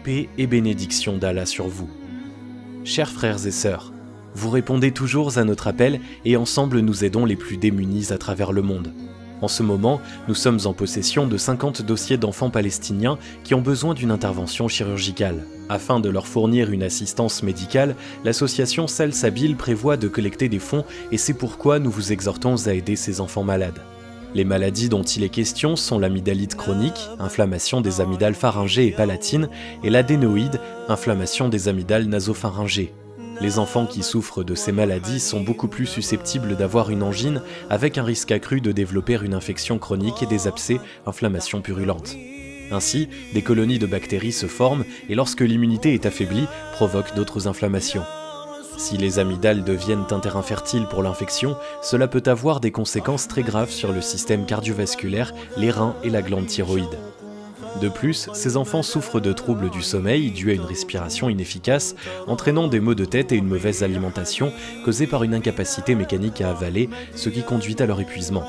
paix et bénédiction d'Allah sur vous. Chers frères et sœurs, vous répondez toujours à notre appel et ensemble nous aidons les plus démunis à travers le monde. En ce moment, nous sommes en possession de 50 dossiers d'enfants palestiniens qui ont besoin d'une intervention chirurgicale. Afin de leur fournir une assistance médicale, l'association Sal Sabil prévoit de collecter des fonds et c'est pourquoi nous vous exhortons à aider ces enfants malades. Les maladies dont il est question sont l'amygdalite chronique, inflammation des amygdales pharyngées et palatines, et l'adénoïde, inflammation des amygdales nasopharyngées. Les enfants qui souffrent de ces maladies sont beaucoup plus susceptibles d'avoir une angine avec un risque accru de développer une infection chronique et des abcès, inflammation purulente. Ainsi, des colonies de bactéries se forment et lorsque l'immunité est affaiblie, provoquent d'autres inflammations. Si les amygdales deviennent un terrain fertile pour l'infection, cela peut avoir des conséquences très graves sur le système cardiovasculaire, les reins et la glande thyroïde. De plus, ces enfants souffrent de troubles du sommeil dus à une respiration inefficace, entraînant des maux de tête et une mauvaise alimentation causée par une incapacité mécanique à avaler, ce qui conduit à leur épuisement.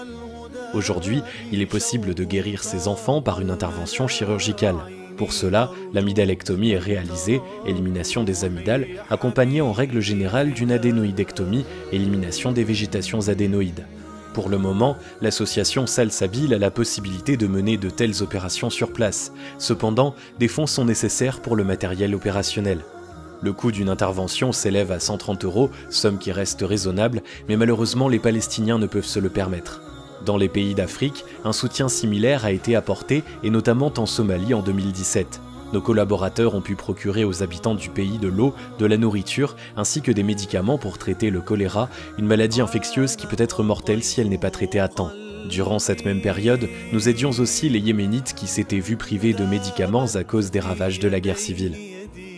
Aujourd'hui, il est possible de guérir ces enfants par une intervention chirurgicale. Pour cela, l'amygdalectomie est réalisée, élimination des amygdales, accompagnée en règle générale d'une adénoïdectomie, élimination des végétations adénoïdes. Pour le moment, l'association Sal Sabil a la possibilité de mener de telles opérations sur place. Cependant, des fonds sont nécessaires pour le matériel opérationnel. Le coût d'une intervention s'élève à 130 €, somme qui reste raisonnable, mais malheureusement les Palestiniens ne peuvent se le permettre. Dans les pays d'Afrique, un soutien similaire a été apporté, et notamment en Somalie en 2017. Nos collaborateurs ont pu procurer aux habitants du pays de l'eau, de la nourriture, ainsi que des médicaments pour traiter le choléra, une maladie infectieuse qui peut être mortelle si elle n'est pas traitée à temps. Durant cette même période, nous aidions aussi les Yéménites qui s'étaient vus privés de médicaments à cause des ravages de la guerre civile.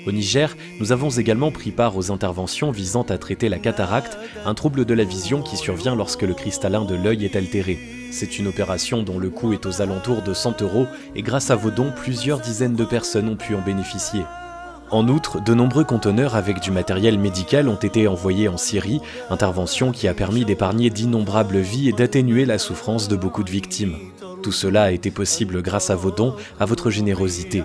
Au Niger, nous avons également pris part aux interventions visant à traiter la cataracte, un trouble de la vision qui survient lorsque le cristallin de l'œil est altéré. C'est une opération dont le coût est aux alentours de 100 € et grâce à vos dons, plusieurs dizaines de personnes ont pu en bénéficier. En outre, de nombreux conteneurs avec du matériel médical ont été envoyés en Syrie, intervention qui a permis d'épargner d'innombrables vies et d'atténuer la souffrance de beaucoup de victimes. Tout cela a été possible grâce à vos dons, à votre générosité.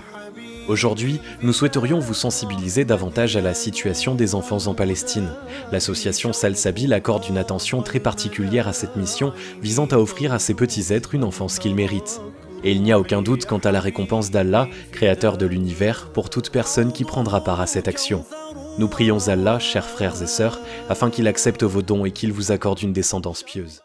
Aujourd'hui, nous souhaiterions vous sensibiliser davantage à la situation des enfants en Palestine. L'association Sal Sabil accorde une attention très particulière à cette mission visant à offrir à ces petits êtres une enfance qu'ils méritent. Et il n'y a aucun doute quant à la récompense d'Allah, créateur de l'univers, pour toute personne qui prendra part à cette action. Nous prions Allah, chers frères et sœurs, afin qu'il accepte vos dons et qu'il vous accorde une descendance pieuse.